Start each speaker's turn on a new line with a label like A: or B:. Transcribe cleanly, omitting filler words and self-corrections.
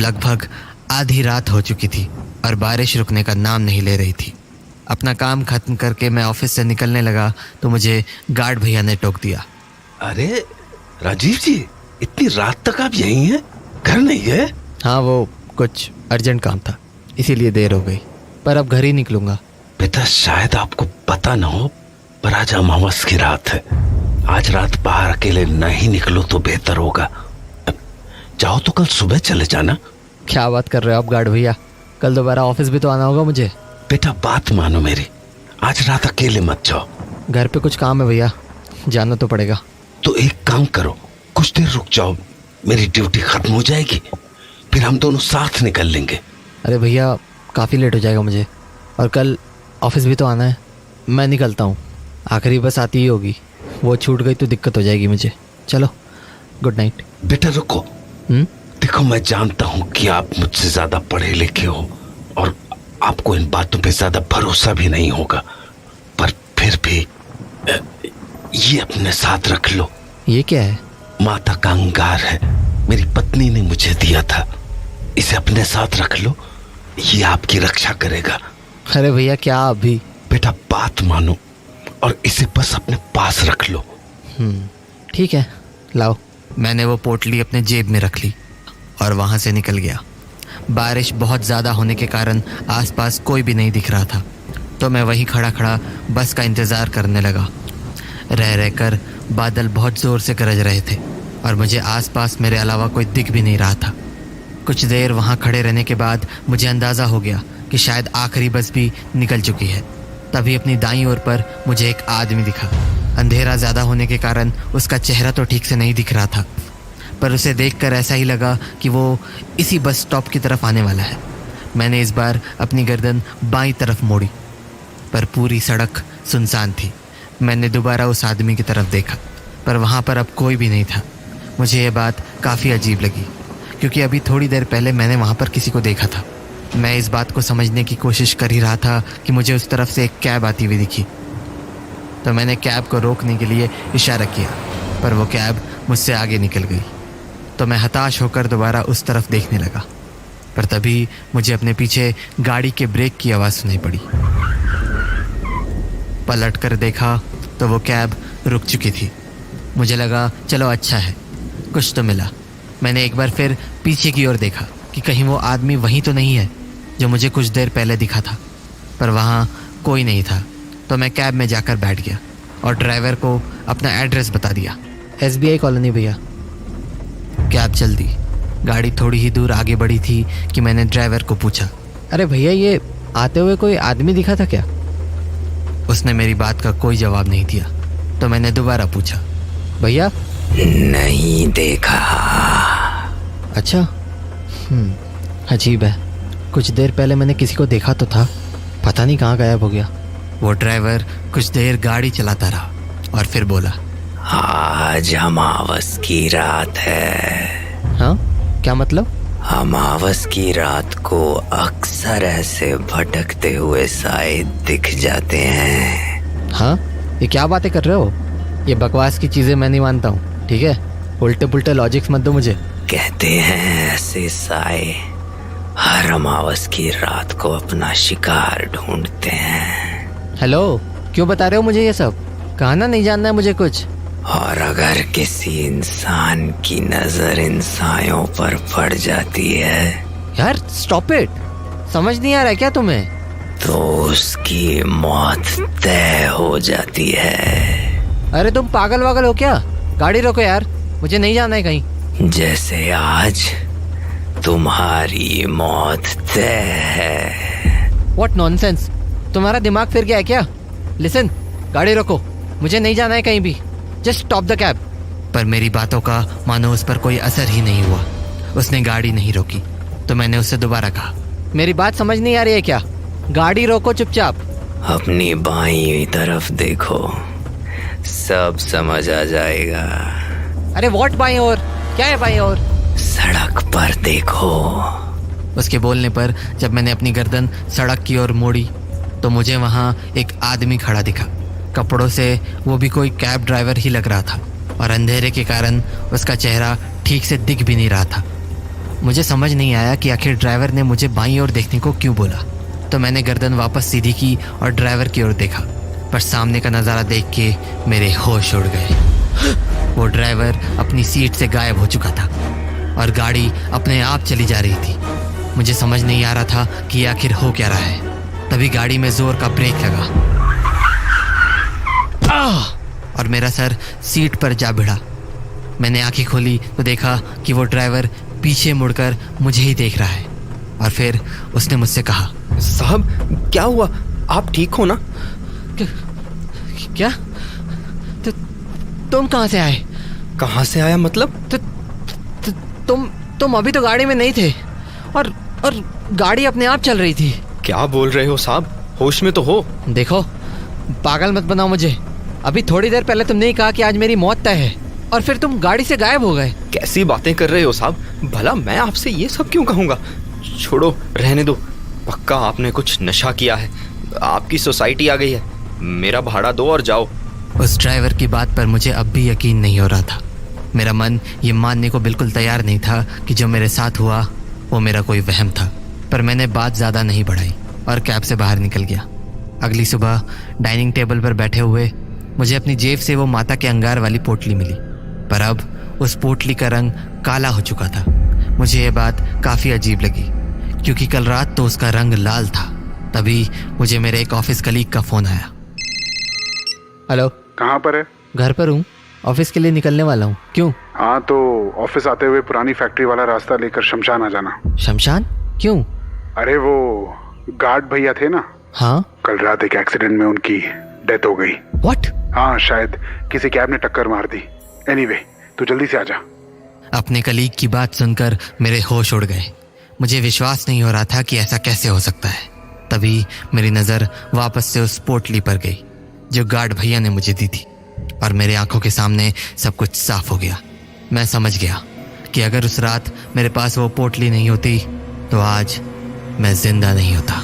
A: लगभग आधी रात हो चुकी थी और बारिश रुकने का नाम नहीं ले रही थी। अपना काम खत्म करके मैं ऑफिस से निकलने लगा तो मुझे गार्ड भैया ने टोक दिया।
B: अरे राजीव जी, इतनी रात तक आप यहीं हैं, घर नहीं गए?
A: हाँ, वो कुछ अर्जेंट काम था इसीलिए देर हो गई, पर अब घर ही निकलूंगा।
B: बेटा, शायद आपको पता न हो पर आज अमावस की रात है। आज रात बाहर अकेले नहीं निकलो तो बेहतर होगा। जाओ तो कल सुबह चले जाना।
A: क्या बात कर रहे हो आप गार्ड भैया, कल दोबारा ऑफिस भी तो आना होगा मुझे।
B: बेटा, बात मानो मेरी, आज रात अकेले मत जाओ।
A: घर पे कुछ काम है भैया, जाना तो पड़ेगा।
B: तो एक काम करो, कुछ देर रुक जाओ, मेरी ड्यूटी खत्म हो जाएगी, फिर हम दोनों साथ निकल लेंगे।
A: अरे भैया, काफ़ी लेट हो जाएगा मुझे और कल ऑफिस भी तो आना है। मैं निकलता हूँ, आखिरी बस आती ही होगी, वो छूट गई तो दिक्कत हो जाएगी मुझे। चलो, गुड नाइट।
B: बेटा रुको। देखो, मैं जानता हूँ कि आप मुझसे ज्यादा पढ़े लिखे हो और आपको इन बातों पे ज्यादा भरोसा भी नहीं होगा, पर फिर भी ये अपने साथ रख लो।
A: ये क्या है?
B: माता का अंगार है, मेरी पत्नी ने मुझे दिया था। इसे अपने साथ रख लो, ये आपकी रक्षा करेगा।
A: अरे भैया, क्या अभी?
B: बेटा, बात मानो और इसे बस अपने पास रख लो।
A: ठीक है, लाओ। मैंने वो पोटली अपने जेब में रख ली और वहाँ से निकल गया। बारिश बहुत ज़्यादा होने के कारण आसपास कोई भी नहीं दिख रहा था, तो मैं वहीं खड़ा खड़ा बस का इंतज़ार करने लगा। रह रहकर बादल बहुत ज़ोर से गरज रहे थे और मुझे आसपास मेरे अलावा कोई दिख भी नहीं रहा था। कुछ देर वहाँ खड़े रहने के बाद मुझे अंदाज़ा हो गया कि शायद आखिरी बस भी निकल चुकी है। तभी अपनी दाईं ओर पर मुझे एक आदमी दिखा। अंधेरा ज़्यादा होने के कारण उसका चेहरा तो ठीक से नहीं दिख रहा था, पर उसे देखकर ऐसा ही लगा कि वो इसी बस स्टॉप की तरफ आने वाला है। मैंने इस बार अपनी गर्दन बाईं तरफ मोड़ी, पर पूरी सड़क सुनसान थी। मैंने दोबारा उस आदमी की तरफ देखा, पर वहाँ पर अब कोई भी नहीं था। मुझे ये बात काफ़ी अजीब लगी, क्योंकि अभी थोड़ी देर पहले मैंने वहाँ पर किसी को देखा था। मैं इस बात को समझने की कोशिश कर ही रहा था कि मुझे उस तरफ से एक कैब आती हुई दिखी, तो मैंने कैब को रोकने के लिए इशारा किया, पर वो कैब मुझसे आगे निकल गई। तो मैं हताश होकर दोबारा उस तरफ देखने लगा, पर तभी मुझे अपने पीछे गाड़ी के ब्रेक की आवाज़ सुनाई पड़ी। पलट कर देखा तो वो कैब रुक चुकी थी। मुझे लगा चलो अच्छा है, कुछ तो मिला। मैंने एक बार फिर पीछे की ओर देखा कि कहीं वो आदमी वहीं तो नहीं है जो मुझे कुछ देर पहले दिखा था, पर वहाँ कोई नहीं था। तो मैं कैब में जाकर बैठ गया और ड्राइवर को अपना एड्रेस बता दिया। SBI कॉलोनी भैया। कैब चल दी। गाड़ी थोड़ी ही दूर आगे बढ़ी थी कि मैंने ड्राइवर को पूछा, अरे भैया, ये आते हुए कोई आदमी दिखा था क्या? उसने मेरी बात का कोई जवाब नहीं दिया। तो मैंने दोबारा पूछा, भैया?
C: नहीं देखा।
A: अच्छा, अजीब है, कुछ देर पहले मैंने किसी को देखा तो था, पता नहीं कहाँ गायब हो गया। वो ड्राइवर कुछ देर गाड़ी चलाता रहा और फिर बोला,
C: आज अमावस की रात है।
A: हाँ, क्या मतलब?
C: अमावस की रात को अक्सर ऐसे भटकते हुए साए दिख जाते हैं।
A: हाँ, ये क्या बातें कर रहे हो? ये बकवास की चीज़ें मैं नहीं मानता हूँ, ठीक है? उल्टे पुल्टे लॉजिक्स मत दो मुझे।
C: कहते हैं ऐसे साए हर अमावस की रात को अपना शिकार ढूंढते हैं।
A: हेलो, क्यों बता रहे हो मुझे ये सब? कहना नहीं जानना है मुझे कुछ।
C: और अगर किसी इंसान की नजर इन सायों पर पड़ जाती है,
A: यार स्टॉप इट, समझ नहीं आ रहा है क्या तुम्हें?
C: तो उसकी मौत तय हो जाती है।
A: अरे तुम पागल वागल हो क्या? गाड़ी रोको यार, मुझे नहीं जाना है कहीं।
C: जैसे आज तुम्हारी मौत तय है।
A: व्हाट नॉनसेंस, तुम्हारा दिमाग फिर गया है क्या? लिसन, गाड़ी रोको, मुझे नहीं जाना है कहीं भी, जस्ट स्टॉप द कैब। पर मेरी बातों का मानो उस पर कोई असर ही नहीं हुआ। उसने गाड़ी नहीं रोकी। तो मैंने उससे दोबारा कहा, मेरी बात समझ नहीं आ रही है क्या? गाड़ी रोको चुपचाप।
C: अपनी बाईं तरफ देखो, सब समझ आ जाएगा।
A: अरे व्हाट बाईं ओर? क्या है बाईं ओर?
C: सड़क पर देखो।
A: उसके बोलने पर जब मैंने अपनी गर्दन सड़क की ओर मोड़ी तो मुझे वहाँ एक आदमी खड़ा दिखा। कपड़ों से वो भी कोई कैब ड्राइवर ही लग रहा था और अंधेरे के कारण उसका चेहरा ठीक से दिख भी नहीं रहा था। मुझे समझ नहीं आया कि आखिर ड्राइवर ने मुझे बाईं ओर देखने को क्यों बोला। तो मैंने गर्दन वापस सीधी की और ड्राइवर की ओर देखा, पर सामने का नज़ारा देख के मेरे होश उड़ गए। वो ड्राइवर अपनी सीट से गायब हो चुका था और गाड़ी अपने आप चली जा रही थी। मुझे समझ नहीं आ रहा था कि आखिर हो क्या रहा है। तभी गाड़ी में जोर का ब्रेक लगा और मेरा सर सीट पर जा भिड़ा। मैंने आंखें खोली तो देखा कि वो ड्राइवर पीछे मुड़कर मुझे ही देख रहा है और फिर उसने मुझसे कहा,
D: साहब क्या हुआ, आप ठीक हो ना?
A: क्या? तुम कहाँ से आए?
D: कहाँ से आया मतलब?
A: तुम अभी तो गाड़ी में नहीं थे और गाड़ी अपने आप चल रही थी।
D: क्या बोल रहे हो साहब, होश में तो हो?
A: देखो, पागल मत बनाओ मुझे। अभी थोड़ी देर पहले तुमने ही कहा कि आज मेरी मौत तय है और फिर तुम गाड़ी से गायब हो गए।
D: कैसी बातें कर रहे हो साहब, भला मैं आपसे ये सब क्यों कहूँगा? छोड़ो, रहने दो। पक्का आपने कुछ नशा किया है, आपकी सोसाइटी आ गई है। मेरा भाड़ा दो और जाओ।
A: उस ड्राइवर की बात पर मुझे अब भी यकीन नहीं हो रहा था। मेरा मन ये मानने को बिल्कुल तैयार नहीं था कि जो मेरे साथ हुआ वो मेरा कोई वहम था। पर मैंने बात ज़्यादा नहीं बढ़ाई और कैब से बाहर निकल गया। अगली सुबह डाइनिंग टेबल पर बैठे हुए मुझे अपनी जेब से वो माता के अंगार वाली पोटली मिली, पर अब उस पोटली का रंग काला हो चुका था। मुझे ये बात काफ़ी अजीब लगी क्योंकि कल रात तो उसका रंग लाल था। तभी मुझे मेरे एक ऑफिस कलीग का फ़ोन आया। हेलो,
E: कहाँ पर है?
A: घर पर हूँ, ऑफिस के लिए निकलने वाला हूँ। क्यों?
E: हाँ तो ऑफिस आते हुए पुरानी फैक्ट्री वाला रास्ता लेकर शमशान आ जाना।
A: शमशान? क्यों?
E: अरे वो गार्ड भैया थे ना,
A: हाँ।
E: कल रात एक एक्सीडेंट में उनकी डेथ हो गई।
A: व्हाट?
E: हाँ, शायद किसी कैब ने टक्कर मार दी। एनीवे, तू जल्दी से आ जा।
A: अपने कलीग की बात सुनकर मेरे होश उड़ गए। मुझे विश्वास नहीं हो रहा था कि ऐसा कैसे हो सकता है। तभी मेरी नज़र वापस से उस पोटली पर गई जो गार्ड भैया ने मुझे दी थी और मेरे आंखों के सामने सब कुछ साफ हो गया। मैं समझ गया कि अगर उस रात मेरे पास वो पोटली नहीं होती तो आज मैं जिंदा नहीं होता।